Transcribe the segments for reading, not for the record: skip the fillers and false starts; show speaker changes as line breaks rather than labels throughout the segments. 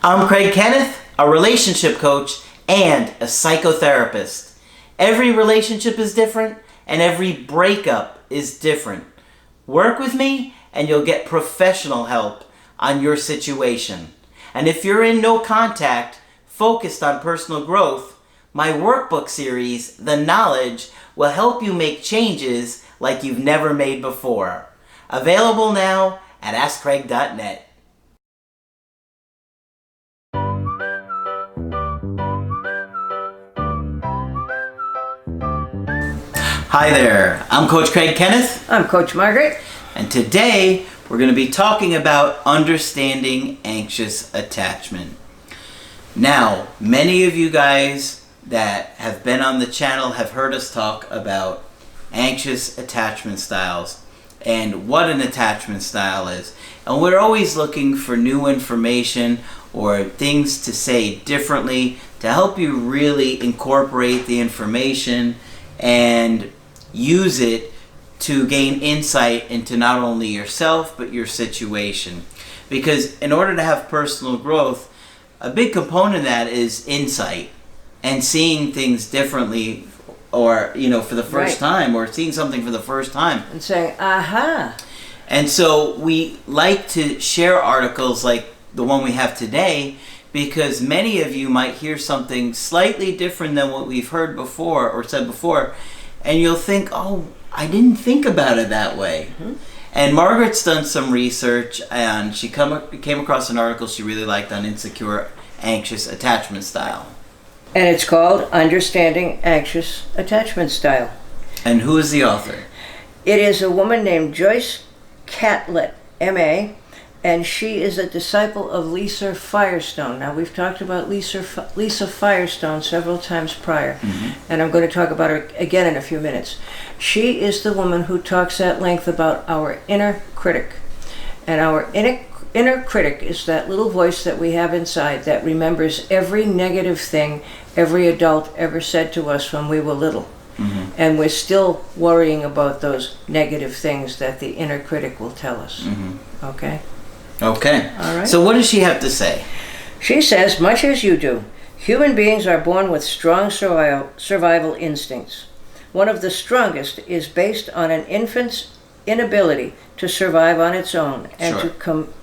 I'm Craig Kenneth, a relationship coach and a psychotherapist. Every relationship is different and every breakup is different. Work with me and you'll get professional help on your situation. And if you're in no contact, focused on personal growth, my workbook series, The Knowledge, will help you make changes like you've never made before. Available now at AskCraig.net. Hi there, I'm Coach Craig Kenneth.
I'm Coach Margaret.
And today we're going to be talking about understanding anxious attachment. Now, many of you guys that have been on the channel have heard us talk about anxious attachment styles and what an attachment style is. And we're always looking for new information or things to say differently to help you really incorporate the information and use it to gain insight into not only yourself but your situation. Because in order to have personal growth, a big component of that is insight and seeing things differently, or for the first time, or seeing something for the first time
And saying, aha.
And so we like to share articles like the one we have today, because many of you might hear something slightly different than what we've heard before or said before, and you'll think, oh, I didn't think about it that way. Mm-hmm. And Margaret's done some research, and she came across an article she really liked on insecure, anxious attachment style.
And it's called Understanding Anxious Attachment Style.
And who is the author?
It is a woman named Joyce Catlett, M.A., and she is a disciple of Lisa Firestone. Now, we've talked about Lisa Firestone several times prior, and I'm going to talk about her again in a few minutes. She is the woman who talks at length about our inner critic. And our inner critic is that little voice that we have inside that remembers every negative thing every adult ever said to us when we were little. Mm-hmm. And we're still worrying about those negative things that the inner critic will tell us. Mm-hmm. Okay?
Okay.
All right.
So what does she have to say?
She says, much as you do, human beings are born with strong survival instincts. One of the strongest is based on an infant's inability to survive on its own and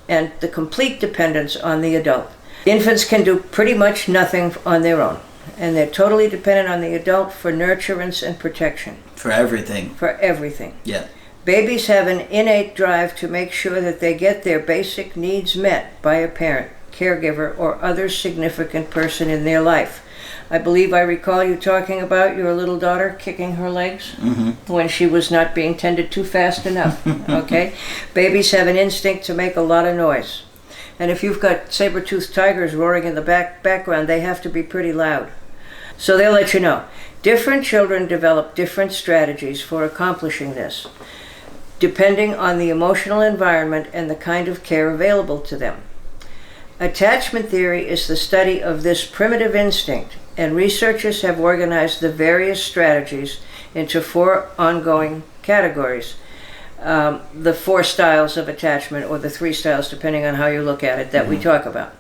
and the complete dependence on the adult. Infants can do pretty much nothing on their own, and they're totally dependent on the adult for nurturance and protection.
For everything.
For everything.
Yeah.
Babies have an innate drive to make sure that they get their basic needs met by a parent, caregiver, or other significant person in their life. I believe I recall you talking about your little daughter kicking her legs when she was not being tended to fast enough. Okay? Babies have an instinct to make a lot of noise. And if you've got saber-toothed tigers roaring in the background, they have to be pretty loud. So they'll let you know. Different children develop different strategies for accomplishing this, depending on the emotional environment and the kind of care available to them. Attachment theory is the study of this primitive instinct, and researchers have organized the various strategies into 4 ongoing categories. The 4 styles of attachment, or the 3 styles, depending on how you look at it, that we talk about.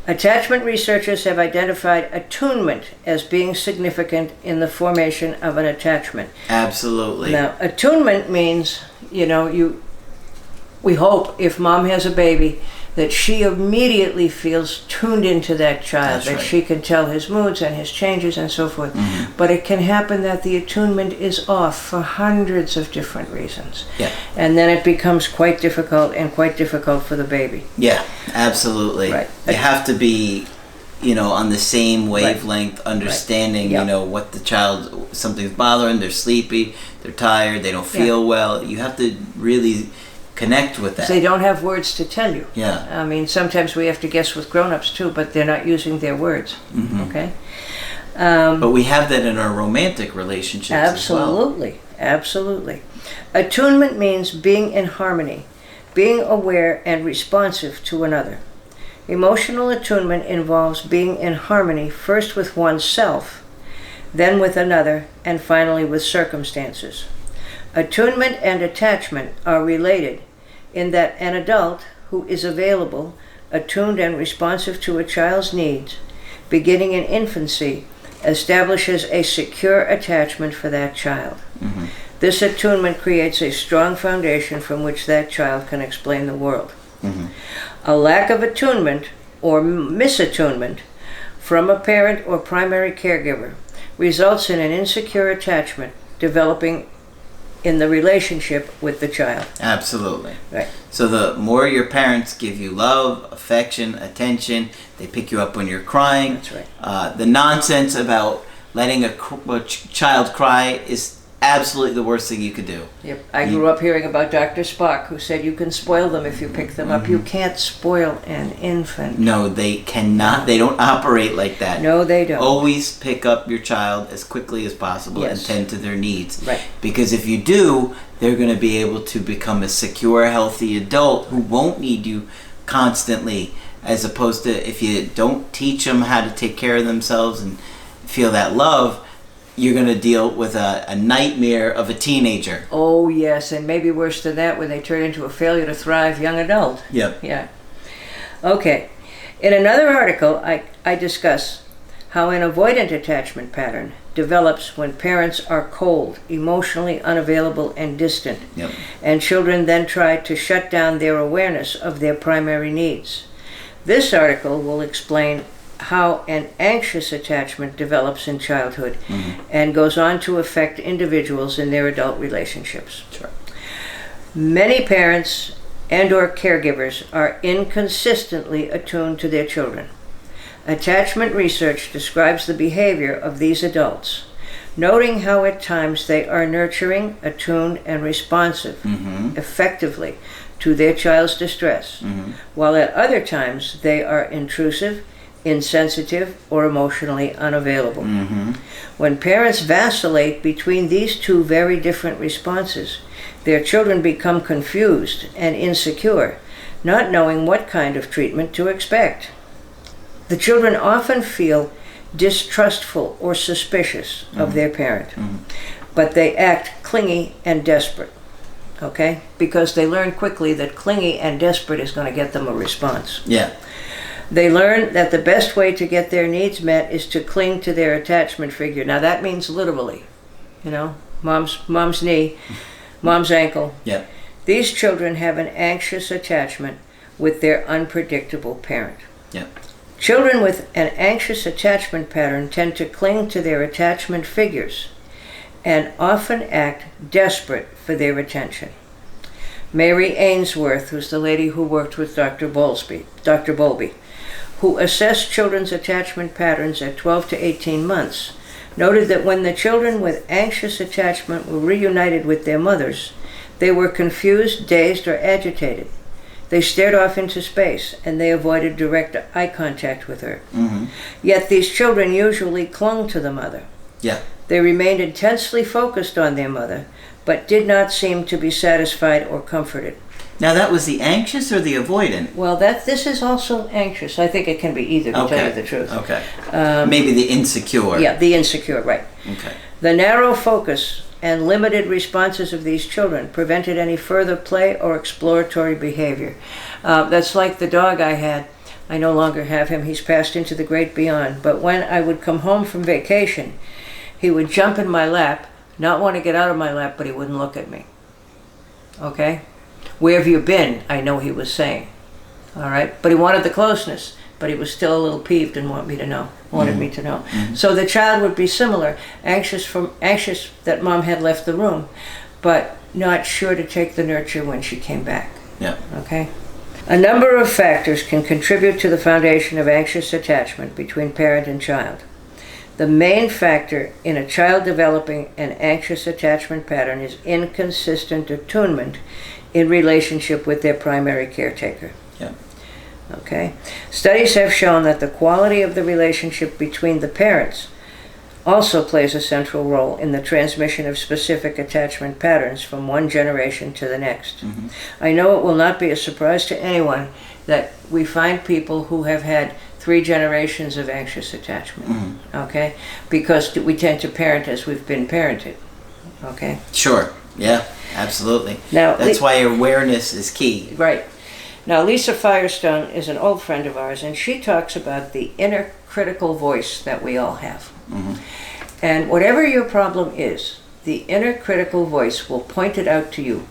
Attachment researchers have identified attunement as being significant in the formation of an attachment.
Absolutely.
Now, attunement means, we hope if mom has a baby that she immediately feels tuned into that child. That's right. She can tell his moods and his changes and so forth. Mm-hmm. But it can happen that the attunement is off for hundreds of different reasons. Yeah. And then it becomes quite difficult for the baby. Yeah,
absolutely. Right. You have to be, on the same wavelength, understanding, what the child, something's bothering, they're sleepy, they're tired, they don't feel well. You have to really connect with that.
They don't have words to tell you.
Yeah.
I mean, sometimes we have to guess with grown-ups too, but they're not using their words. Mm-hmm. Okay?
But we have that in our romantic relationships as well.
Absolutely. Attunement means being in harmony, being aware and responsive to another. Emotional attunement involves being in harmony first with oneself, then with another, and finally with circumstances. Attunement and attachment are related in that an adult who is available attuned and responsive to a child's needs, beginning in infancy, establishes a secure attachment for that child.
Mm-hmm.
This attunement creates a strong foundation from which that child can explain the world.
Mm-hmm.
A lack of attunement or misattunement from a parent or primary caregiver results in an insecure attachment developing in the relationship with the child.
Absolutely.
Right.
So the more your parents give you love, affection, attention, they pick you up when you're crying.
That's right.
The nonsense about letting a child cry is absolutely the worst thing you could do.
Yep. I grew up hearing about Dr. Spock, who said you can spoil them if you pick them up. You can't spoil an infant.
No, they cannot. They don't operate like that.
No, they don't.
Always pick up your child as quickly as possible and
Yes.
tend to their needs.
Right.
Because if you do, they're going to be able to become a secure, healthy adult who won't need you constantly, as opposed to if you don't teach them how to take care of themselves and feel that love, you're going to deal with a nightmare of a teenager.
Oh, yes, and maybe worse than that when they turn into a failure to thrive young adult.
Yep.
Yeah. Okay. In another article, I discuss how an avoidant attachment pattern develops when parents are cold, emotionally unavailable, and distant,
Yep.
and children then try to shut down their awareness of their primary needs. This article will explain how an anxious attachment develops in childhood and goes on to affect individuals in their adult relationships.
Sure.
Many parents and or caregivers are inconsistently attuned to their children. Attachment research describes the behavior of these adults, noting how at times they are nurturing, attuned, and responsive effectively to their child's distress, while at other times they are intrusive, insensitive, or emotionally unavailable. When parents vacillate between these two very different responses, their children become confused and insecure, not knowing what kind of treatment to expect. The children often feel distrustful or suspicious of their parent, but they act clingy and desperate, okay? Because they learn quickly that clingy and desperate is going to get them a response.
Yeah.
They learn that the best way to get their needs met is to cling to their attachment figure. Now that means literally, you know, mom's knee, mom's ankle.
Yep.
These children have an anxious attachment with their unpredictable parent.
Yep.
Children with an anxious attachment pattern tend to cling to their attachment figures and often act desperate for their attention. Mary Ainsworth, who's the lady who worked with Dr. Bowlby, who assessed children's attachment patterns at 12 to 18 months, noted that when the children with anxious attachment were reunited with their mothers, they were confused, dazed, or agitated. They stared off into space, and they avoided direct eye contact with her. Yet these children usually clung to the mother.
Yeah.
They remained intensely focused on their mother, but did not seem to be satisfied or comforted.
Now that was the anxious or the avoidant?
Well, this is also anxious. I think it can be either, to tell you the truth.
Okay. Maybe the insecure.
Yeah, the insecure, right.
Okay.
The narrow focus and limited responses of these children prevented any further play or exploratory behavior. That's like the dog I had. I no longer have him. He's passed into the great beyond. But when I would come home from vacation, he would jump in my lap, not want to get out of my lap, but he wouldn't look at me. Okay? Where have you been? I know he was saying. All right? But he wanted the closeness, but he was still a little peeved and wanted me to know. So the child would be similar, anxious that mom had left the room, but not sure to take the nurture when she came back.
Yeah.
Okay? A number of factors can contribute to the foundation of anxious attachment between parent and child. The main factor in a child developing an anxious attachment pattern is inconsistent attunement in relationship with their primary caretaker.
Yeah.
Okay? Studies have shown that the quality of the relationship between the parents also plays a central role in the transmission of specific attachment patterns from one generation to the next. I know it will not be a surprise to anyone that we find people who have had 3 generations of anxious attachment, okay? Because we tend to parent as we've been parented, okay?
Sure. Yeah, absolutely.
Now,
that's why awareness is key.
Right. Now, Lisa Firestone is an old friend of ours, and she talks about the inner critical voice that we all have. And whatever your problem is, the inner critical voice will point it out to you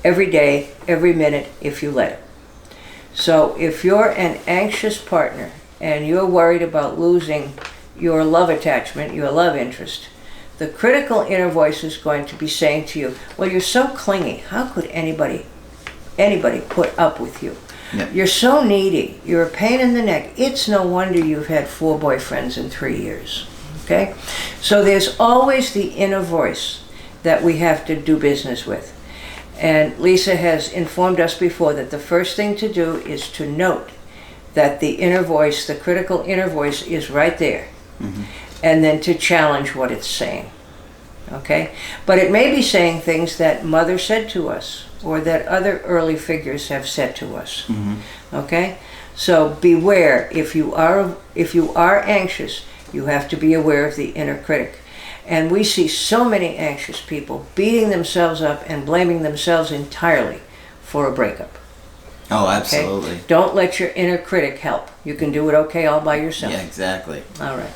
every day, every minute, if you let it. So if you're an anxious partner and you're worried about losing your love attachment, your love interest, the critical inner voice is going to be saying to you, well, you're so clingy. How could anybody put up with you?
Yep.
You're so needy. You're a pain in the neck. It's no wonder you've had 4 boyfriends in 3 years. Okay? So there's always the inner voice that we have to do business with. And Lisa has informed us before that the first thing to do is to note that the inner voice, the critical inner voice, is right there. And then to challenge what it's saying. Okay? But it may be saying things that mother said to us or that other early figures have said to us. Okay? So beware. If you are anxious, you have to be aware of the inner critic. And we see so many anxious people beating themselves up and blaming themselves entirely for a breakup.
Oh, absolutely.
Okay? Don't let your inner critic help. You can do it okay all by yourself.
Yeah, exactly.
All right.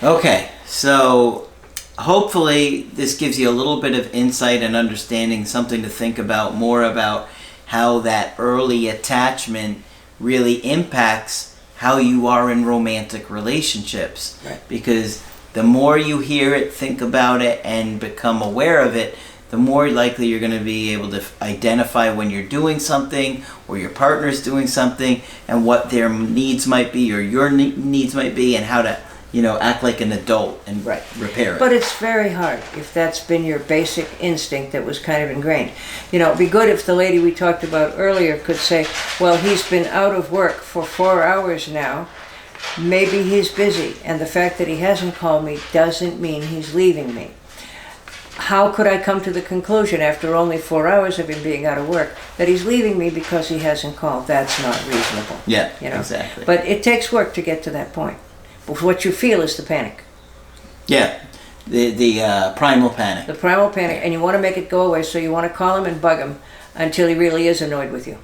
Okay, so hopefully this gives you a little bit of insight and understanding, something to think about, more about how that early attachment really impacts how you are in romantic relationships.
Right.
Because the more you hear it, think about it, and become aware of it, the more likely you're going to be able to identify when you're doing something or your partner's doing something and what their needs might be or your needs might be, and how to, act like an adult and repair it.
But it's very hard if that's been your basic instinct that was kind of ingrained. It'd be good if the lady we talked about earlier could say, well, he's been out of work for 4 hours now. Maybe he's busy, and the fact that he hasn't called me doesn't mean he's leaving me. How could I come to the conclusion after only 4 hours of him being out of work that he's leaving me because he hasn't called? That's not reasonable.
Yeah, exactly.
But it takes work to get to that point. But what you feel is the panic.
Yeah, the primal panic.
The primal panic, and you want to make it go away, so you want to call him and bug him until he really is annoyed with you.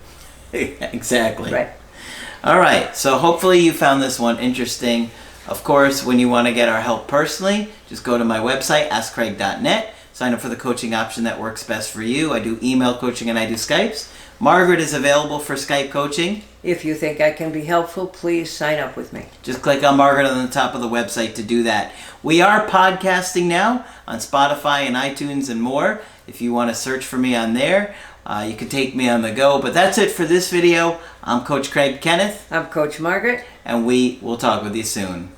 Exactly.
Right.
All right, so hopefully you found this one interesting. Of course, when you want to get our help personally, just go to my website, askcraig.net. Sign up for the coaching option that works best for you. I do email coaching and I do Skypes. Margaret is available for Skype coaching.
If you think I can be helpful, please sign up with me.
Just click on Margaret on the top of the website to do that. We are podcasting now on Spotify and iTunes and more. If you want to search for me on there, you can take me on the go. But that's it for this video. I'm Coach Craig Kenneth.
I'm Coach Margaret.
And we will talk with you soon.